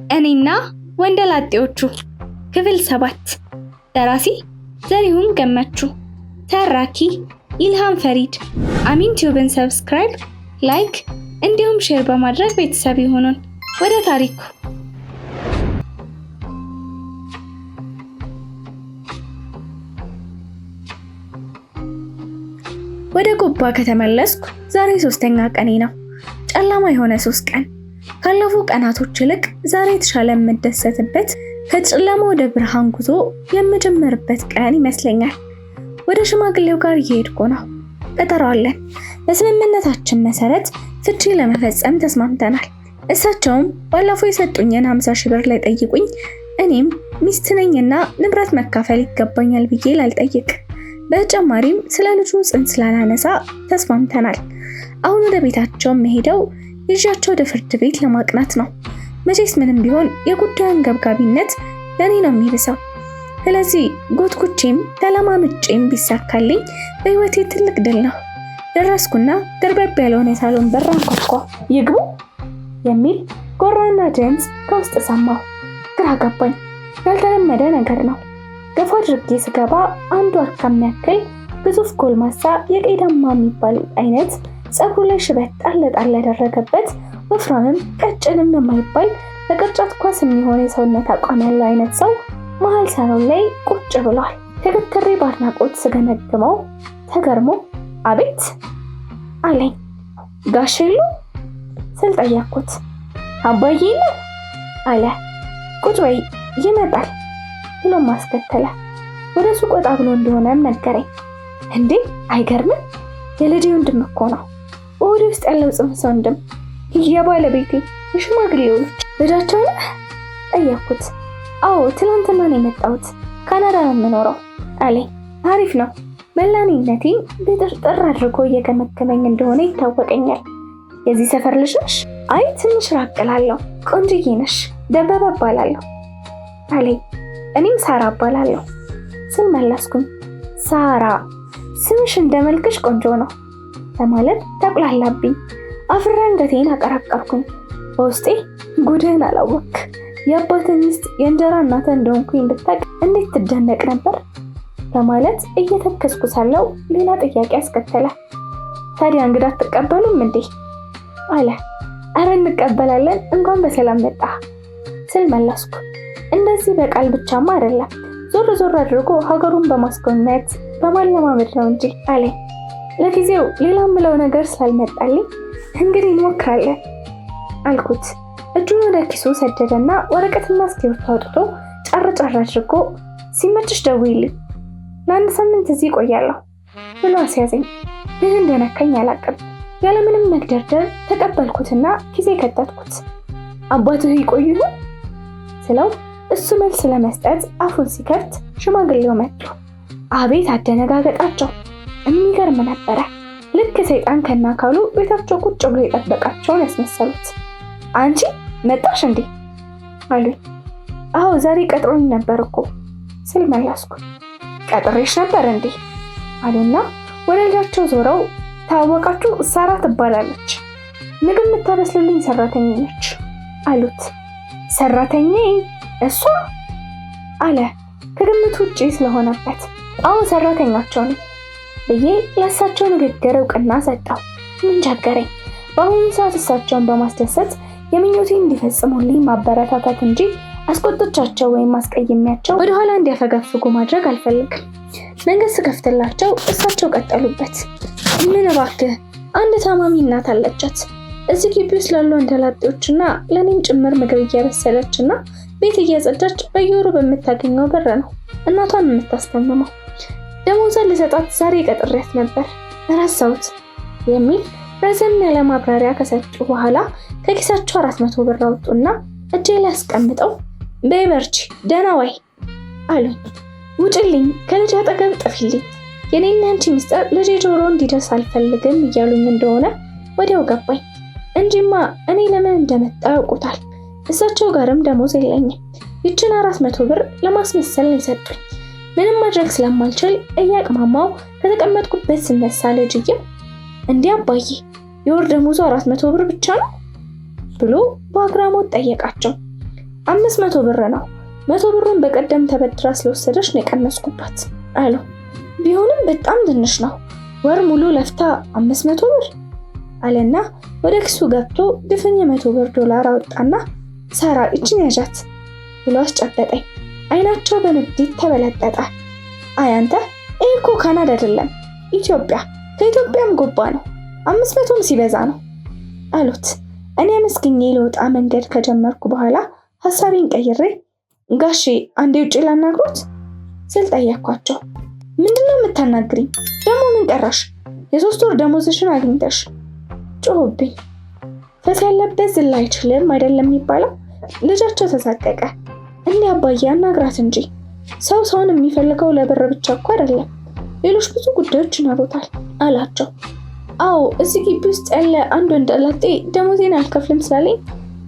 እኔና ወንደላጤዎቹ ክፍል 7 ደራሲ ዘሪሁን ገመቹ ተራኪ ኢልሃም ፈሪድ አሚን ቲዩብን ሰብስክራይብ ላይክ እንዲሁም ሼር በማድረግ ቤተሰብ ይሁኑን። ወደ ታሪኩ ወደ ጎባ ከተመለስኩ ዛሬ 3ኛ ቀኔ ነው። ጨለማ የሆነ 3 ቀን ካለፉ ቀናቶች ይልቅ ዛሬ የተሻለ የምደሰትበት ከጨለማ ወደ ብርሃን ጉዞ የምጀምርበት ቀን ይመስለኛል። ወደ ሽማግሌው ጋር እየሄድኩ ነው። ቀጠሮ አለን። በስምምነታችን መሰረት ፍቺ ለመፈጸም ተስማምተናል። እሳቸውም ባለፈው የሰጡኝን 50 ሺህ ብር ላይ ጠይቁኝ፣ እኔም ሚስት ነኝና ንብረት መካፈል ይገባኛል ብዬ ላልጠይቅ። በተጨማሪም ስለ ልጁ ጽንስ ስላላነሳ ተስማምተናል። አሁን ወደ ቤታቸው መሄደው ይዣቸው ወደ ፍርድ ቤት ለማቅናት ነው። መቼስ ምንም ቢሆን የጉዳዩን ገብጋቢነት ለኔ ነው የሚብሰው። ስለዚህ ጎትኩቼም ተለማምጬም ቢሳካልኝ በህይወቴ ትልቅ ድል ነው። ደረስኩና ደርበብ ያለውን የሳሎን በር አንኳኳ። ይግቡ የሚል ጎራና ድምፅ ከውስጥ ሰማሁ። ግራ ገባኝ። ያልተለመደ ነገር ነው። ገፋ አድርጌ ስገባ አንዱ አርካም ያክል ግዙፍ ጎልማሳ የቀይዳማ የሚባል አይነት ፀጉሩ ላይ ሽበት ጣል ያደረገበት ወፍራምም ቀጭንም የማይባል በቅርጫት ኳስ የሚሆን የሰውነት አቋም ያለው አይነት ሰው መሀል ሳሎን ላይ ቁጭ ብሏል። ተከትሬ ባድናቆት ስገመግመው ተገርሞ አቤት አለኝ። ጋሽ የሉ ስል ጠየቅኩት። አባዬ ነው አለ። ቁጭ በይ ይመጣል ብሎ ማስከተለ። ወደ ሱቅ ወጣ ብሎ እንደሆነም ነገረኝ። እንዴ አይገርምም? የልጄ ወንድም እኮ ነው። ወደ ውስጥ ያለው ጽንስ ወንድም የባለቤቴ የሽማግሌው ልጃቸው ነው ጠየቅኩት። አዎ ትናንትና ነው የመጣሁት፣ ካናዳ ነው የምኖረው አለኝ። አሪፍ ነው። መላኔነቴን በጥርጥር አድርጎ እየገመገመኝ እንደሆነ ይታወቀኛል። የዚህ ሰፈር ልጅ ነሽ? አይ ትንሽ ራቅ እላለሁ። ቆንጅዬ ነሽ። ደበበ እባላለሁ አለኝ። እኔም ሳራ እባላለሁ ስል መለስኩኝ። ሳራ ስምሽ እንደመልክሽ ቆንጆ ነው በማለት ተቁላላብኝ። አፍሬ አንገቴን አቀረቀርኩኝ። በውስጤ ጉድህን አላወክ፣ የአባትህ ሚስት የእንጀራ እናት እንደሆንኩኝ ብታውቅ እንዴት ትደነቅ ነበር በማለት እየተከስኩ ሳለው ሌላ ጥያቄ አስከተለ። ታዲያ እንግዳ አትቀበሉም እንዴ አለ። አረ እንቀበላለን፣ እንኳን በሰላም መጣ ስል መለስኩ። እንደዚህ በቃል ብቻማ አይደለም፣ ዞር አድርጎ ሀገሩን በማስጎብኘት በማለማመድ ነው እንጂ አለኝ። ለጊዜው ሌላ ምለው ነገር ስላልመጣልኝ እንግዲህ እንሞክራለን አልኩት። እጁን ወደ ኪሱ ሰደደና ወረቀትና እስክሪብቶ አውጥቶ ጫር አድርጎ ሲመችሽ ደውይልኝ፣ ለአንድ ሳምንት እዚህ እቆያለሁ ብሎ አስያዘኝ። ምን እንደነካኝ አላውቅም። ያለምንም መግደርደር ተቀበልኩትና ኪሴ ከተትኩት። አባትህ ይቆዩ ይሆን ስለው እሱ መልስ ለመስጠት አፉን ሲከፍት ሽማግሌው መጡ። አቤት አደነጋገጣቸው! የሚገርም ነበረ። ልክ ሰይጣን ከናካሉ ቤታቸው ቁጭ ብሎ የጠበቃቸውን ያስመሰሉት። አንቺ መጣሽ እንዴ አሉኝ። አዎ ዛሬ ቀጥሮኝ ነበር እኮ ስል መለስኩ። ቀጥሬሽ ነበር እንዴ አሉና ወደ ልጃቸው ዞረው ታወቃችሁ፣ ሳራ ትባላለች፣ ምግብ የምታበስልልኝ ሰራተኛ ነች አሉት። ሰራተኛ እሷ አለ ከግምቱ ውጪ ስለሆነበት። አዎ ሰራተኛቸው ነው ብዬ ለእሳቸው ንግግር እውቅና ሰጠው። ምን ቸገረኝ? በአሁኑ ሰዓት እሳቸውን በማስደሰት የምኞቴን እንዲፈጽሙልኝ ማበረታታት እንጂ አስቆጥቻቸው ወይም አስቀይሜያቸው ወደኋላ እንዲያፈገፍጉ ማድረግ አልፈልግም። መንገድ ስከፍትላቸው እሳቸው ቀጠሉበት። ምን እባክህ አንድ ታማሚ እናት አለቻት። እዚህ ግቢ ውስጥ ላሉ ወንደላጤዎችና ለኔም ጭምር ምግብ እያበሰለችና ቤት እያጸዳች በየወሩ በምታገኘው ብር ነው እናቷን የምታስተምመው። ደሞዟን ልሰጣት ዛሬ ቀጥሬያት ነበር፣ ረሳሁት የሚል ረዘም ያለ ማብራሪያ ከሰጡ በኋላ ከኪሳቸው 400 ብር አወጡና እጄ ላይ አስቀምጠው በይ በርቺ፣ ደህና ዋይ አሉኝ። ውጭልኝ፣ ከልጅ አጠገብ ጥፊልኝ፣ የኔና አንቺ ሚስጥር ልጄ ጆሮ እንዲደርስ አልፈልግም እያሉኝ እንደሆነ ወዲያው ገባኝ። እንጂማ እኔ ለምን እንደመጣ ያውቁታል። እሳቸው ጋርም ደሞዝ የለኝም። ይችን 400 ብር ለማስመሰል ነው የሰጡኝ። ምንም ማድረግ ስለማልችል እያቅማማው ከተቀመጥኩበት ስነሳ ልጅዬ እንዲህ አባዬ የወር ደሞዙ 400 ብር ብቻ ነው ብሎ በአግራሞት ጠየቃቸው። 500 ብር ነው። 100 ብሩን በቀደም ተበድራ ስለወሰደች ነው የቀነስኩባት አለው። ቢሆንም በጣም ትንሽ ነው። ወር ሙሉ ለፍታ 500 ብር አለና ወደ ኪሱ ገብቶ ድፍን የ100 ብር ዶላር አወጣና ሳራ እችን ያዣት ብሎ አስጨበጠኝ። አይናቸው በንዴት ተበለጠጠ። አይ አንተ ይሄ እኮ ካናዳ አይደለም ኢትዮጵያ፣ ከኢትዮጵያም ጎባ ነው፣ 500ም ሲበዛ ነው አሉት። እኔ መስግኜ ልወጣ መንገድ ከጀመርኩ በኋላ ሐሳቤን ቀይሬ ጋሼ አንዴ ውጪ ላናግሮት ስል ጠየኳቸው። ምንድነው የምታናግሪኝ? ደግሞ ምን ቀራሽ? የ3 ወር ደሞዝሽን አግኝተሽ ጮህብኝ። ፈስ ያለበት ዝላ አይችልም አይደለም የሚባለው? ልጃቸው ተሳቀቀ። እንዴ አባዬ አናግራት እንጂ ሰው ሰውን የሚፈልገው ለብር ብቻ እኮ አይደለም፣ ሌሎች ብዙ ጉዳዮች ይኖሩታል አላቸው። አዎ እዚህ ግቢ ውስጥ ያለ አንድ ወንድ ላጤ ደሞዜን አልከፍልም ስላለኝ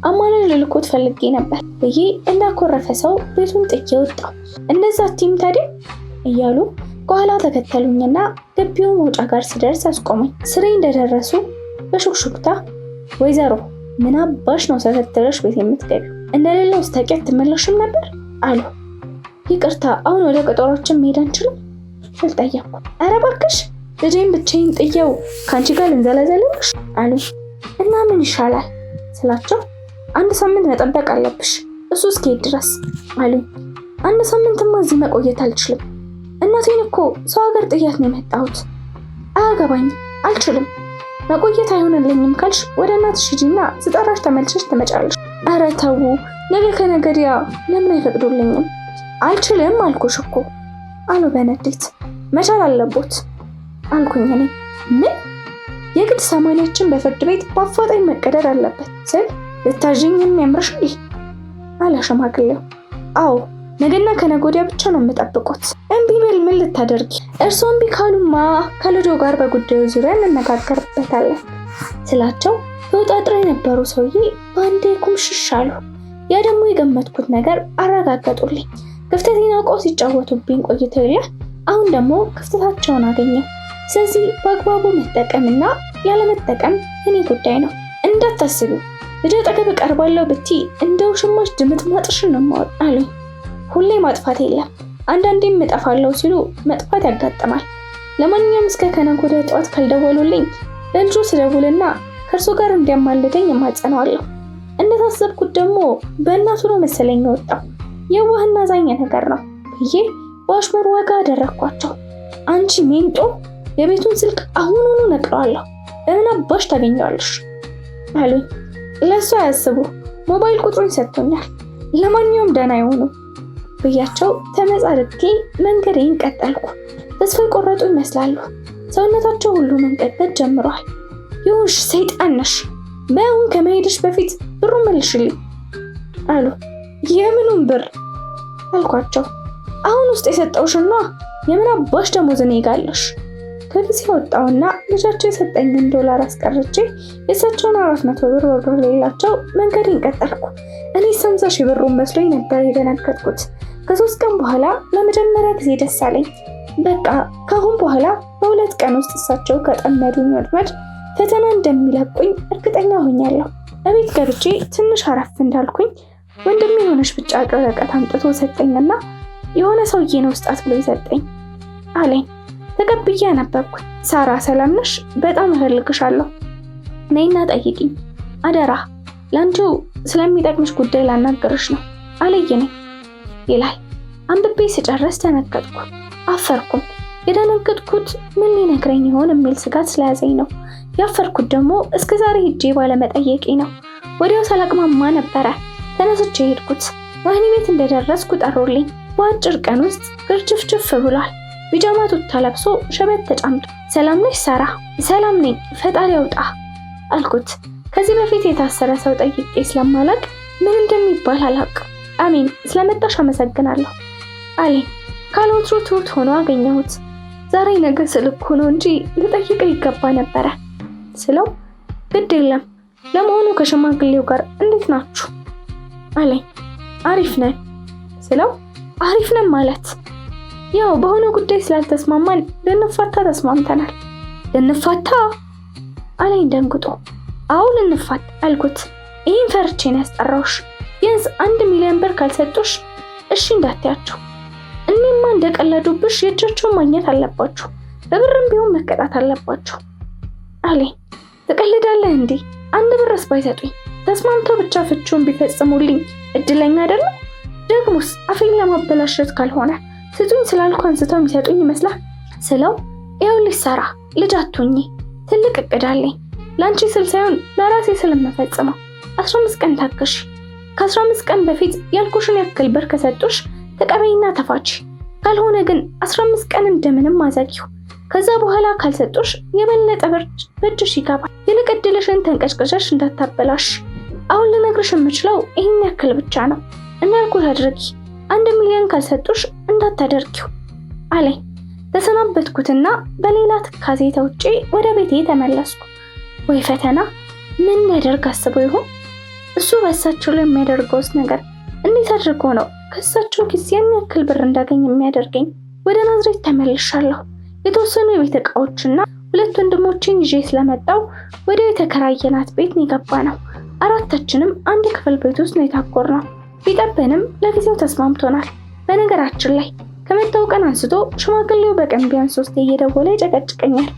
አማኑኤል ልልኮት ፈልጌ ነበር ብዬ እንዳኮረፈ ሰው ቤቱን ጥዬ ወጣሁ። እንደዛ ቲም ታዲያ እያሉ ከኋላ ተከተሉኝና ግቢው መውጫ ጋር ስደርስ አስቆሙኝ። ስሬ እንደደረሱ በሹክሹክታ ወይዘሮ ምን አባሽ ነው ሰፈትረሽ ቤት የምትገቢው? እንደሌለው ስታውቂያት ትመለሽም ነበር አሉ። ይቅርታ አሁን ወደ ቀጠሯችን መሄድ አንችልም ስል ጠየቅኩ። ኧረ እባክሽ ልጄን ብቻዬን ጥየው ከአንቺ ጋር ልንዘለዘልሽ አሉ። እና ምን ይሻላል ስላቸው 1 ሳምንት መጠበቅ አለብሽ እሱ እስኪሄድ ድረስ አሉኝ። 1 ሳምንትማ እዚህ መቆየት አልችልም። እናቴን እኮ ሰው ሀገር ጥያት ነው የመጣሁት። አያገባኝም፣ አልችልም። መቆየት አይሆንልኝም ካልሽ ወደ እናትሽ ሂጂና ስጠራሽ ተመልሰሽ ትመጫለሽ። ኧረ ተው ነገ ከነገ ወዲያ ለምን አይፈቅዱልኝም? አልችልም አልኩሽ እኮ አሉ በንዴት። መቻል አለቦት አልኩኝ እኔ። ምን የግድ ሰማንያችን በፍርድ ቤት በአፋጣኝ መቀደር አለበት ስል ልታዥኝም ያምርሻል አለ ሽማግሌው። አዎ ነገና ከነገ ወዲያ ብቻ ነው የምጠብቁት። እምቢ ብል ምን ልታደርጊ? እርስዎ እምቢ ካሉማ ከልጆ ጋር በጉዳዩ ዙሪያ እንነጋገርበታለን ስላቸው ተወጣጥረው የነበሩ ሰውዬ በአንዴ ኩምሽሽ አሉ። ያ ደግሞ የገመትኩት ነገር አረጋገጡልኝ። ክፍተቴን አውቀው ሲጫወቱብኝ ቆይተው የለ አሁን ደግሞ ክፍተታቸውን አገኘው። ስለዚህ በአግባቡ መጠቀምና ያለመጠቀም የኔ ጉዳይ ነው። እንዳታስቡ ልጅ አጠገብ ቀርባለሁ ብትይ እንደው ሽማሽ ድምጥ ማጥሽን ነው የማወጣው አሉኝ። ሁሌ ማጥፋት የለም አንዳንዴም እጠፋለሁ ሲሉ መጥፋት ያጋጥማል። ለማንኛውም እስከ ከነገ ወዲያ ጠዋት ካልደወሉልኝ ለልጁ ስደውልና ከእርሱ ጋር እንዲያማልደኝ እማጸነዋለሁ። እንደታሰብኩት ደግሞ በእናቱ ነው መሰለኝ ወጣው። የዋህና ዛኝ ነገር ነው ብዬ በአሽሙር ወጋ አደረኳቸው። አንቺ ሜንጦ የቤቱን ስልክ አሁኑኑ ነቅለዋለሁ፣ ለምን አባሽ ታገኘዋለሽ አሉኝ። ለሱ አያስቡ ሞባይል ቁጥሩን ሰጥቶኛል። ለማንኛውም ደህና ይሁኑ ብያቸው ተመጻድቄ መንገዴን ቀጠልኩ። ተስፋ የቆረጡ ይመስላሉ። ሰውነታቸው ሁሉ መንቀጥቀጥ ጀምሯል። ይሁንሽ ሰይጣን ነሽ፣ በአሁን ከመሄድሽ በፊት ብሩን መልሽልኝ አሉ። የምኑን ብር አልኳቸው። አሁን ውስጥ የሰጠውሽና የምን አባሽ ደሞዝን ይጋለሽ? ከጊዜ ወጣውና ልጃቸው የሰጠኝን ዶላር አስቀርቼ የእሳቸውን 400 ብር ወርዶ ሌላቸው መንገዴን ቀጠልኩ። እኔ 50 ሺህ ብሩን መስሎኝ ነበር የደነገጥኩት። ከ3 ቀን በኋላ ለመጀመሪያ ጊዜ ደስ አለኝ። በቃ ካሁን በኋላ በ2 ቀን ውስጥ እሳቸው ከጠመዱኝ ወጥመድ ፈተና እንደሚለቁኝ እርግጠኛ ሆኛለሁ። እቤት ገብቼ ትንሽ አረፍ እንዳልኩኝ ወንድሜ የሆነች ብቻ ወረቀት አምጥቶ ሰጠኝና የሆነ ሰውዬ ነው ስጣት ብሎ ይሰጠኝ አለኝ። ተቀብዬ አነበብኩ። ሳራ ሰላም ነሽ? በጣም እፈልግሻለሁ። ነይና ጠይቂኝ አደራ፣ ላንቺው ስለሚጠቅምሽ ጉዳይ ላናገርሽ ነው አለየኝ ይላል። አንብቤ ስጨርስ ተነገጥኩ፣ አፈርኩም። የደነገጥኩት ምን ሊነግረኝ ይሆን የሚል ስጋት ስለያዘኝ ነው። ያፈርኩት ደግሞ እስከዛሬ ሄጄ ባለመጠየቄ ነው። ወዲያው ሰላቅማማ ነበረ። ተነስቼ ሄድኩት። ወህኒ ቤት እንደደረስኩ ጠሩልኝ። በአጭር ቀን ውስጥ ግርችፍችፍ ብሏል። ቢጃማ ቱታ ለብሶ ሸበት ተጫምቶ ሰላም ነሽ ሳራ? ሰላም ነኝ ፈጣሪ ያውጣ አልኩት። ከዚህ በፊት የታሰረ ሰው ጠይቄ ስለማላቅ ምን እንደሚባል አላውቅም። አሜን ስለመጣሽ አመሰግናለሁ አለኝ። ካልወትሮ ትሁት ሆኖ አገኘሁት። ዛሬ ነገ ስልክ ሆኖ እንጂ ልጠይቀው ይገባ ነበረ ስለው ግድ የለም ለመሆኑ ከሽማግሌው ጋር እንዴት ናችሁ አለኝ። አሪፍ ነን ስለው አሪፍ ነን ማለት ያው በሆነ ጉዳይ ስላልተስማማን ልንፋታ ተስማምተናል። ልንፋታ አለኝ ደንግጦ። አዎ ልንፋታ አልኩት። ይህን ፈርቼ ነው ያስጠራሁሽ። ቢያንስ 1 ሚሊዮን ብር ካልሰጡሽ እሺ እንዳትያቸው። እኔማ እንደቀለዱብሽ የእጃቸውን ማግኘት አለባችሁ፣ በብርም ቢሆን መቀጣት አለባችሁ አለኝ። ትቀልዳለህ እንዴ? 1 ብርስ ባይሰጡኝ ተስማምተው ብቻ ፍቹን ቢፈጽሙልኝ እድለኛ አይደለም? ደግሞስ አፌን ለማበላሸት ካልሆነ ስጡኝ ስላልኩ አንስተው የሚሰጡኝ ይመስላል ስለው፣ ይኸውልሽ ሳራ ልጅ አትሁኚ፣ ትልቅ እቅድ አለኝ። ለአንቺ ስል ሳይሆን ለራሴ ስለምፈጽመው 15 ቀን ታገሺ። ከ15 ቀን በፊት ያልኩሽን ያክል ብር ከሰጡሽ ተቀበይና ተፋች፣ ካልሆነ ግን 15 ቀን እንደምንም አዘጊው። ከዛ በኋላ ካልሰጡሽ የበለጠ ብር በእጅሽ ይገባል። ይልቅ እድልሽን ተንቀጭቅጨሽ እንዳታበላሽ። አሁን ልነግርሽ የምችለው ይህን ያክል ብቻ ነው። እንዳልኩት አድርጊ። 1 ሚሊዮን ካልሰጡሽ እንዳታደርጊው አለኝ። ተሰናበትኩትና በሌላ ትካዜ ተውጬ ወደ ቤቴ ተመለስኩ። ወይ ፈተና! ምን ሊያደርግ አስቦ ይሆን? እሱ በእሳቸው ላይ የሚያደርገውስ ነገር እንዴት አድርጎ ነው ከእሳቸው ጊዜ ያን ያክል ብር እንዳገኝ የሚያደርገኝ? ወደ ናዝሬት ተመልሻለሁ። የተወሰኑ የቤት ዕቃዎችና 2 ወንድሞችን ይዤ ስለመጣው ወደ የተከራየናት ቤት ነው የገባነው። 4ታችንም አንድ ክፍል ቤት ውስጥ ነው የታጎርነው። ቢጠበንም ለጊዜው ተስማምቶናል። በነገራችን ላይ ከመጣው ቀን አንስቶ ሽማግሌው በቀን ቢያንስ 3 እየደወለ ይጨቀጭቀኛል።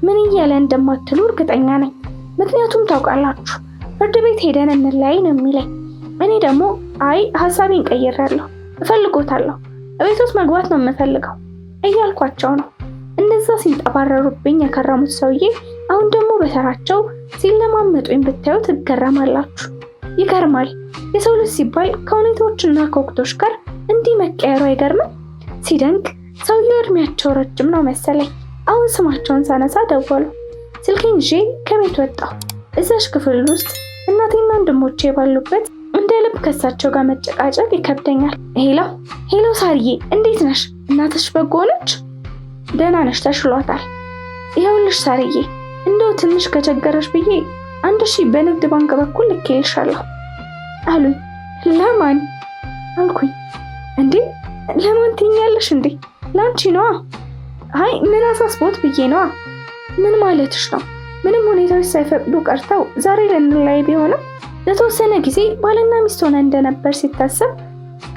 ምን እያለ እንደማትሉ እርግጠኛ ነኝ። ምክንያቱም ታውቃላችሁ ፍርድ ቤት ሄደን እንለያይ ነው የሚለኝ። እኔ ደግሞ አይ ሐሳቤን ቀይሬያለሁ፣ እፈልጎታለሁ፣ ቤት ውስጥ መግባት ነው የምፈልገው እያልኳቸው ነው። እንደዛ ሲንጠባረሩብኝ የከረሙት ሰውዬ አሁን ደግሞ በተራቸው ሲለማመጡኝ ብታዩ ትገረማላችሁ። ይገርማል። የሰው ልጅ ሲባል ከሁኔታዎችና ከወቅቶች ጋር እንዲህ መቀየሩ አይገርምም? ሲደንቅ ሰውየው እድሜያቸው ረጅም ነው መሰለኝ። አሁን ስማቸውን ሳነሳ ደወሉ። ስልኬን ይዤ ከቤት ወጣሁ። እዛሽ ክፍል ውስጥ እናቴና ወንድሞቼ ባሉበት እንደ ልብ ከሳቸው ጋር መጨቃጨቅ ይከብደኛል። ሄሎ ሳርዬ እንዴት ነሽ? እናትሽ በጎ ነች? ደህና ነሽ? ተሽሏታል? ይኸውልሽ ሳርዬ እንደው ትንሽ ከቸገረሽ ብዬ 1000 በንግድ ባንክ በኩል ልኬልሻለሁ አሉኝ። ለማን አልኩኝ። እንዴ ለማን ትኛለሽ እንዴ? ላንቺ ነዋ። አይ ምን አሳስቦት ብዬ ነዋ። ምን ማለትሽ ነው? ምንም ሁኔታዎች ሳይፈቅዱ ቀርተው ዛሬ ልንለያይ ቢሆንም ለተወሰነ ጊዜ ባልና ሚስት ሆነ እንደነበር ሲታሰብ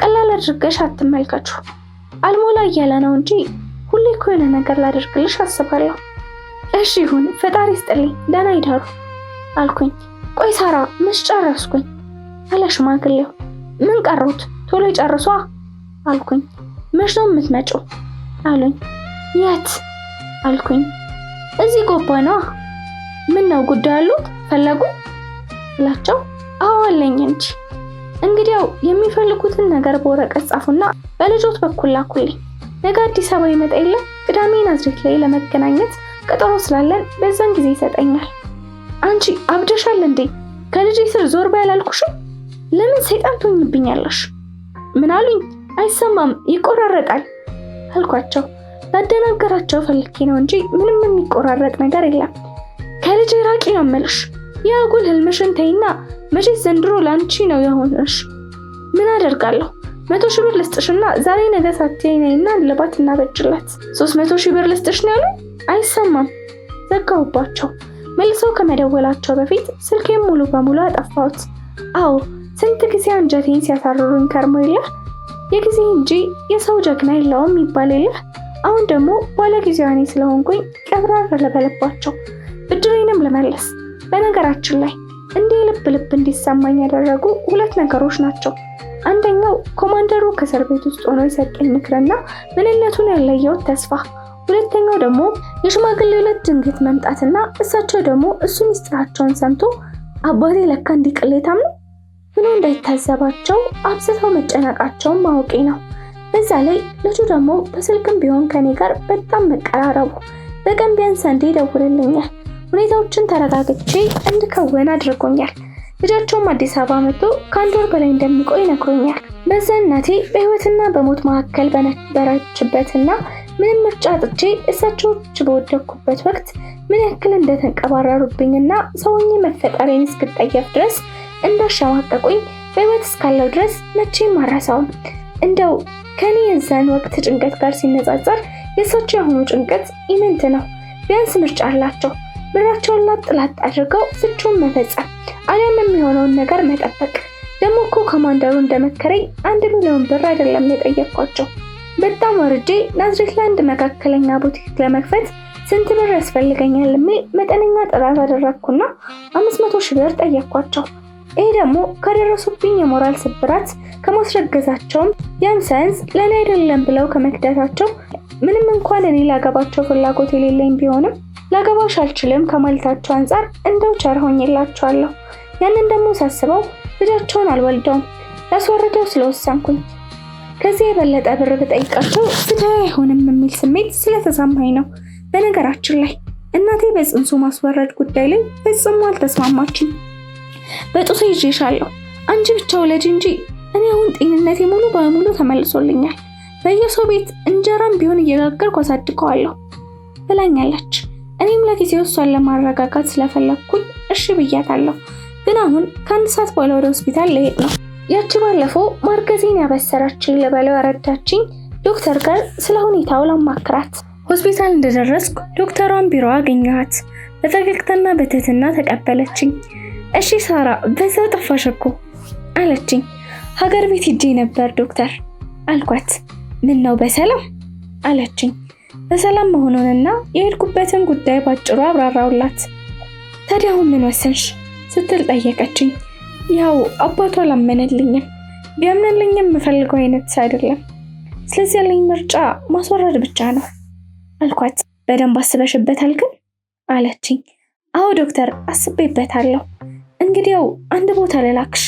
ቀላል አድርገሽ አትመልከቹ። አልሞላ እያለ ነው እንጂ ሁሌ እኮ የሆነ ነገር ላደርግልሽ አስባለሁ። እሺ ይሁን፣ ፈጣሪ ይስጥልኝ፣ ደህና ይዳሩ አልኩኝ። ቆይ ሳራ መች ጨረስኩኝ አለ ሽማግሌው። ምን ቀሩት? ቶሎ ይጨርሷ አልኩኝ። መች ነው የምትመጪው አሉኝ። የት አልኩኝ። እዚህ ጎባ ነዋ። ምን ነው ጉዳይ አሉት? ፈለጉኝ እላቸው። አዎ አለኝ እንጂ። እንግዲያው የሚፈልጉትን ነገር በወረቀት ጻፉና በልጆት በኩል ላኩልኝ። ነገ አዲስ አበባ ይመጣ የለ ቅዳሜ ናዝሬት ላይ ለመገናኘት ቀጠሮ ስላለን በዛን ጊዜ ይሰጠኛል። አንቺ አብደሻል እንዴ? ከልጄ ስር ዞር በይ አላልኩሽም? ለምን ሰይጣን ትሆኝብኛለሽ? ምን አሉኝ? አይሰማም ይቆራረጣል አልኳቸው። ላደናገራቸው ፈልጌ ነው እንጂ ምንም የሚቆራረጥ ነገር የለም። ከልጄ ራቂ ነው የምልሽ። የአጉል ህልምሽን ተይና መቼስ ዘንድሮ ላንቺ ነው የሆነሽ። ምን አደርጋለሁ? 100,000 ብር ልስጥሽና ዛሬ ነገ ሳትይ ነይና ልባት እናበጅላት። 300,000 ብር ልስጥሽ ነው ያሉኝ። አይሰማም። ዘጋሁባቸው። መልሰው ከመደወላቸው በፊት ስልኬን ሙሉ በሙሉ አጠፋሁት። አዎ ስንት ጊዜ አንጀቴን ሲያሳርሩኝ ከርሞ የለ የጊዜ እንጂ የሰው ጀግና የለውም ይባል የለ። አሁን ደግሞ ባለ ጊዜዋ እኔ ስለሆንኩኝ ቀብራር ለበለባቸው ብድሬንም ልመለስ። በነገራችን ላይ እንዲህ ልብ እንዲሰማኝ ያደረጉ 2 ነገሮች ናቸው። አንደኛው ኮማንደሩ ከእስር ቤት ውስጥ ሆኖ የሰጠኝ ምክርና ምንነቱን ያለየሁት ተስፋ፣ ሁለተኛው ደግሞ የሽማግሌው ዕለት ድንገት መምጣትና እሳቸው ደግሞ እሱ ሚስጥራቸውን ሰምቶ አባቴ ለካ እንዲህ ቅሌታም ነው ብሎ እንዳይታዘባቸው አብዝተው መጨነቃቸውን ማወቄ ነው። በዛ ላይ ልጁ ደግሞ በስልክም ቢሆን ከኔ ጋር በጣም መቀራረቡ በቀን ቢያንስ አንዴ ይደውልልኛል። ሁኔታዎችን ተረጋግቼ እንድከወን አድርጎኛል። ልጃቸውም አዲስ አበባ መጥቶ ከ1 ወር በላይ እንደሚቆይ ነግሮኛል። በዛ እናቴ በህይወትና በሞት መካከል በነበረችበትና ምንም ምርጫ አጥቼ እሳቸው በወደኩበት ወቅት ምን ያክል እንደተንቀባረሩብኝና ሰውኝ መፈጠሬን እስክጠየፍ ድረስ እንዳሻማቀቁኝ በህይወት እስካለው ድረስ መቼም አልረሳውም። እንደው ከኔ የዛን ወቅት ጭንቀት ጋር ሲነጻጸር የእሳቸው የሆኑ ጭንቀት ኢምንት ነው። ቢያንስ ምርጫ አላቸው። ብራቸውን ላጥ አድርገው ፍቹን መፈጸም አሊያም የሚሆነውን ነገር መጠበቅ። ደግሞ እኮ ኮማንደሩ እንደመከረኝ 1 ሚሊዮን ብር አይደለም የጠየቅኳቸው። በጣም ወርጄ ናዝሬት ለአንድ መካከለኛ ቡቲክ ለመክፈት ስንት ብር ያስፈልገኛል የሚል መጠነኛ ጥራት አደረግኩና 500 ሺህ ብር ጠየቅኳቸው። ይሄ ደግሞ ከደረሱብኝ የሞራል ስብራት ከማስረገዛቸውም ያም ሳይንስ ለኔ አይደለም ብለው ከመክዳታቸው ምንም እንኳን እኔ ላገባቸው ፍላጎት የሌለኝ ቢሆንም ላገባሽ አልችልም ከማለታቸው አንፃር እንደው ቸር ሆኜላቸዋለሁ። ያንን ደግሞ ሳስበው ልጃቸውን አልወልደውም ያስወረደው ስለወሰንኩኝ ከዚህ የበለጠ ብር ብጠይቃቸው ፍትሃዊ አይሆንም የሚል ስሜት ስለተሰማኝ ነው። በነገራችን ላይ እናቴ በጽንሱ ማስወረድ ጉዳይ ላይ ፈጽሞ አልተስማማችም። በጡሴ ይዤሻለሁ አንቺ ብቻ ወለጂ እንጂ እኔ አሁን ጤንነቴ ሙሉ በሙሉ ተመልሶልኛል። በየሰው ቤት እንጀራም ቢሆን እየጋገርኩ አሳድገዋለሁ ብላኛለች። እኔም ለጊዜው እሷን ለማረጋጋት ስለፈለኩኝ እሺ ብያታለሁ። ግን አሁን ከ1 ሰዓት በኋላ ወደ ሆስፒታል ልሄድ ነው። ያቺ ባለፈው ማርገዜን ያበሰራችኝ ልበለው ያረዳችኝ ዶክተር ጋር ስለ ሁኔታው ላማክራት ሆስፒታል እንደደረስኩ ዶክተሯን ቢሮ አገኘኋት። በፈገግታና በትህትና ተቀበለችኝ። እሺ ሳራ በዛው ጠፋሽ እኮ አለችኝ። ሀገር ቤት ሄጄ ነበር ዶክተር አልኳት። ምን ነው በሰላም አለችኝ። በሰላም መሆኑንና የሄድኩበትን ጉዳይ ባጭሩ አብራራውላት። ታዲያ አሁን ምን ወሰንሽ ስትል ጠየቀችኝ። ያው አባቷ አላመነልኝም፣ ቢያምንልኝም የምፈልገው አይነት አይደለም። ስለዚህ ያለኝ ምርጫ ማስወረድ ብቻ ነው አልኳት። በደንብ አስበሽበታል ግን አለችኝ። አዎ ዶክተር አስቤበታለሁ። እንግዲያው አንድ ቦታ ልላክሽ፣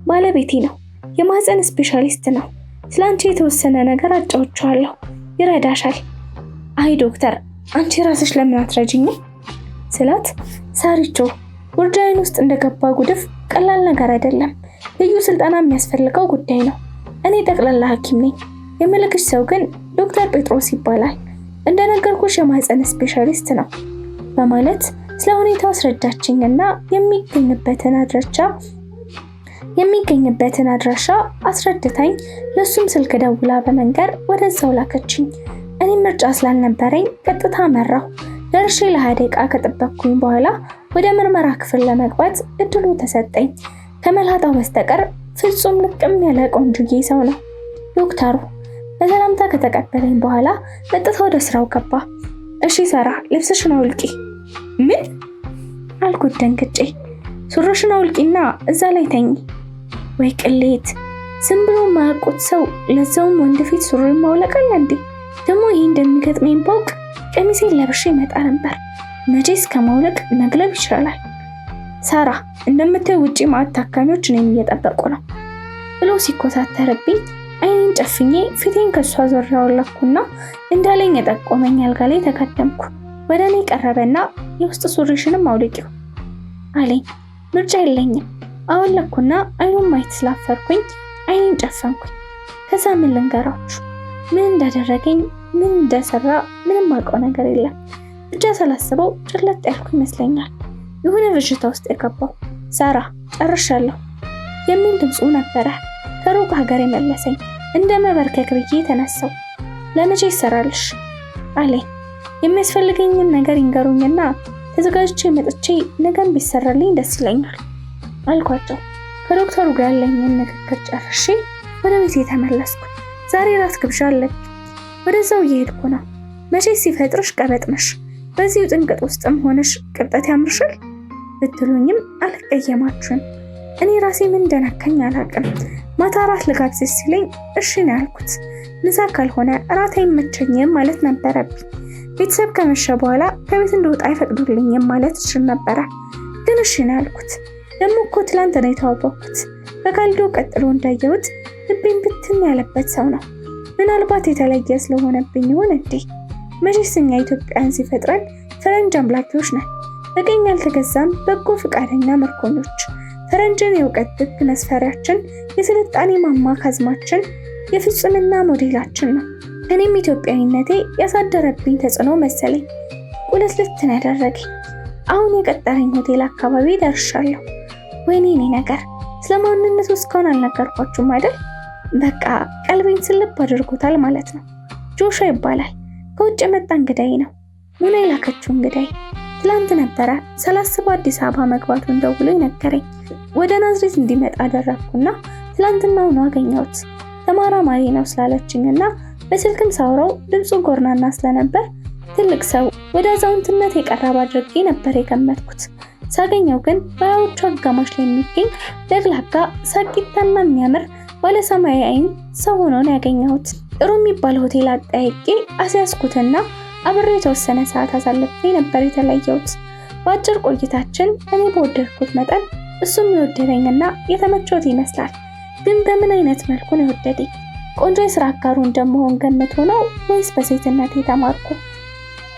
ባለቤቴ ነው፣ የማህፀን ስፔሻሊስት ነው። ስላንቺ የተወሰነ ነገር አጫውቻለሁ፣ ይረዳሻል። አይ ዶክተር አንቺ ራስሽ ለምን አትረጂኝም ስላት፣ ሳሪቾ ውርጃይን ውስጥ እንደገባ ጉድፍ ቀላል ነገር አይደለም። ልዩ ስልጠና የሚያስፈልገው ጉዳይ ነው። እኔ ጠቅላላ ሐኪም ነኝ። የምልክሽ ሰው ግን ዶክተር ጴጥሮስ ይባላል። እንደነገርኩሽ የማህፀን ስፔሻሊስት ነው በማለት ስለ ሁኔታው አስረዳችኝና የሚገኝበትን አድራሻ አስረድታኝ ለሱም ስልክ ደውላ በመንገር ወደዛው ላከችኝ። እኔም ምርጫ ስላልነበረኝ ቀጥታ መራሁ። ደርሼ ለ20 ደቂቃ ከጠበቅኩኝ በኋላ ወደ ምርመራ ክፍል ለመግባት እድሉ ተሰጠኝ። ከመላጣው በስተቀር ፍጹም ልቅም ያለ ቆንጆዬ ሰው ነው ዶክተሩ። በሰላምታ ከተቀበለኝ በኋላ ቀጥታ ወደ ስራው ገባ። እሺ ሳራ ልብስሽን አውልቂ። ምን አልኩት ደንግጬ። ሱሪሽን አውልቂና እዛ ላይ ተኝ። ወይ ቅሌት! ዝም ብሎ ማያውቁት ሰው ለዛውም ወንድ ፊት ሱሪ ማውለቃል እንዴ? ደግሞ ይሄ እንደሚገጥመኝ ባውቅ ቀሚሴን ለብሼ መጣ ነበር። መቼስ ከማውለቅ መግለብ ይችላል። ሳራ እንደምታዩ ውጪ ማት ታካሚዎች እኔን እየጠበቁ ነው ብሎ ሲኮሳተርብኝ አይኔን ጨፍኜ ፊቴን ከሷ ዞር ያወለኩና እንዳለኝ የጠቆመኝ አልጋ ላይ ተከተምኩ። ወደ እኔ ቀረበና የውስጥ ሱሪሽንም አውልቂው አለኝ። ምርጫ የለኝም አወለኩና አይኑን ማየት ስላፈርኩኝ አይኔን ጨፈንኩኝ። ከዛ ምን ልንገራችሁ፣ ምን እንዳደረገኝ ምን እንደሰራ ምንም አውቀው ነገር የለም። ብቻ ሳላስበው ጭለጥ ያልኩ ይመስለኛል። የሆነ ብዥታ ውስጥ የገባው። ሳራ ጨርሻለሁ የሚል ድምፁ ነበረ ከሩቅ ሀገር የመለሰኝ። እንደ መበርከክ ብዬ ተነሳው። ለመቼ ይሰራልሽ አለኝ። የሚያስፈልገኝን ነገር ይንገሩኝና ተዘጋጅቼ መጥቼ ነገም ቢሰራልኝ ደስ ይለኛል አልኳቸው። ከዶክተሩ ጋር ያለኝን ንግግር ጨርሼ ወደ ቤቴ ተመለስኩ። ዛሬ ራት ግብዣ አለብኝ። ወደዛው እየሄድኩ ነው። መቼ ሲፈጥርሽ ቀበጥ ነሽ፣ በዚሁ ጥንቅጥ ውስጥም ሆነሽ ቅብጠት ያምርሻል ብትሉኝም አልቀየማችሁም። እኔ ራሴ ምን እንደነካኝ አላውቅም። ማታ ራት ልጋብዝሽ ሲለኝ እሺ ነው ያልኩት። ምሳ ካልሆነ ራት አይመቸኝም ማለት ነበረብኝ። ቤተሰብ ከመሸ በኋላ ከቤት እንደወጣ አይፈቅዱልኝም ማለት እችል ነበረ፣ ግን እሺ ነው ያልኩት። ደግሞ እኮ ትላንት ነው የተዋወቅኩት። በካልዶ ቀጥሎ እንዳየሁት ልቤን ብትን ያለበት ሰው ነው። ምናልባት የተለየ ስለሆነብኝ ይሆን እንዴ? መቼስ እኛ ኢትዮጵያን ሲፈጥረን ፈረንጅ አምላኪዎች ነን። በቀኝ ያልተገዛም በጎ ፈቃደኛ ምርኮኞች። ፈረንጅን የእውቀት ጥግ መስፈሪያችን፣ የስልጣኔ ማማ ካዝማችን፣ የፍጹምና ሞዴላችን ነው። እኔም ኢትዮጵያዊነቴ ያሳደረብኝ ተጽዕኖ መሰለኝ ቁልትልትን ያደረገኝ። አሁን የቀጠረኝ ሆቴል አካባቢ ደርሻለሁ። ወይኔ እኔ ነገር ስለማንነቱ እስካሁን አልነገርኳችሁም አይደል? በቃ ቀልቤን ስልብ አድርጎታል ማለት ነው። ጆሻ ይባላል። ከውጭ የመጣ እንግዳይ ነው። ሙና የላከችው እንግዳይ ትላንት ነበረ ሳላስበው አዲስ አበባ መግባቱን ደውሎ ነገረኝ። ወደ ናዝሬት እንዲመጣ አደረግኩና ትላንትናውኑ አገኘሁት። ተመራማሪ ነው ስላለችኝና በስልክም ሳውራው ድምፁ ጎርናና ስለነበር ትልቅ ሰው ወደ አዛውንትነት የቀረበ አድርጌ ነበር የገመትኩት። ሳገኘው ግን በሀያዎቹ አጋማሽ ላይ የሚገኝ ለግላጋ ሳቂታና የሚያምር ባለሰማያዊ አይን ሰው ሆኖ ነው ያገኘሁት። ጥሩ የሚባል ሆቴል አጠያይቄ አስያዝኩትና አብሬ የተወሰነ ሰዓት አሳልፌ ነበር የተለየሁት። በአጭር ቆይታችን እኔ በወደድኩት መጠን እሱም የወደደኝና የተመቸውት ይመስላል። ግን በምን አይነት መልኩ ነው የወደደኝ? ቆንጆ የስራ አጋሩ እንደመሆን ገምቶ ነው ወይስ በሴትነት የተማርኩ?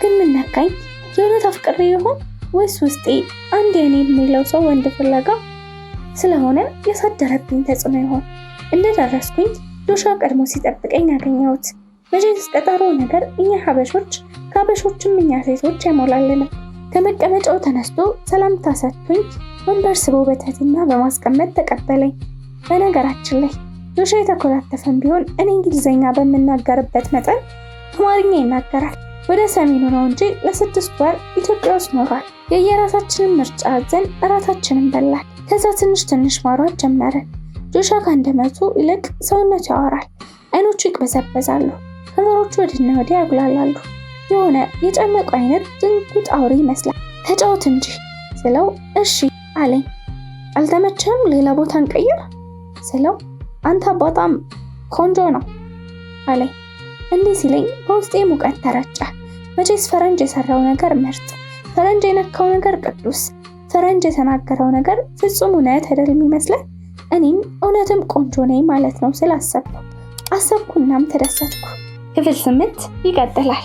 ግን ምን ነካኝ? የእውነት አፍቅሬ ይሆን ወይስ ውስጤ አንድ የኔ የሚለው ሰው ወንድ ፍለጋ ስለሆነ ያሳደረብኝ ተጽዕኖ ይሆን? እንደደረስኩኝ ጆሹዋ ቀድሞ ሲጠብቀኝ ያገኘሁት። መቼስ ቀጠሮ ነገር እኛ ሀበሾች ከሀበሾችም እኛ ሴቶች አይሞላልንም። ከመቀመጫው ተነስቶ ሰላምታ ሰጥቶኝ ወንበር ስቦ በትህትና በማስቀመጥ ተቀበለኝ። በነገራችን ላይ ጆሹዋ የተኮላተፈን ቢሆን እኔ እንግሊዝኛ በምናገርበት መጠን አማርኛ ይናገራል። ወደ ሰሜኑ ነው እንጂ ለ6 ወር ኢትዮጵያ ውስጥ ኖሯል። የየራሳችንን ምርጫ አዘን እራታችንን በላል። ከዛ ትንሽ ማውራት ጀመረን። ጆሹዋ ከአንደበቱ ይልቅ ሰውነቱ ያወራል። አይኖቹ ይቅበዘበዛሉ፣ ከንፈሮቹ ወዲና ወዲያ ያጉላላሉ። የሆነ የጨመቁ አይነት ድንጉጥ አውሬ ይመስላል። ተጫወት እንጂ ስለው እሺ አለኝ። አልተመቸም? ሌላ ቦታ እንቀይር ስለው አንተ በጣም ቆንጆ ነው አለኝ። እንዲህ ሲለኝ በውስጤ ሙቀት ተረጨ። መቼስ ፈረንጅ የሰራው ነገር ምርጥ፣ ፈረንጅ የነካው ነገር ቅዱስ፣ ፈረንጅ የተናገረው ነገር ፍጹም እውነት አይደል የሚመስለን? እኔም እውነትም ቆንጆ ነኝ ማለት ነው ስላሰብኩ አሰብኩናም ተደሰትኩ። ክፍል 8 ይቀጥላል።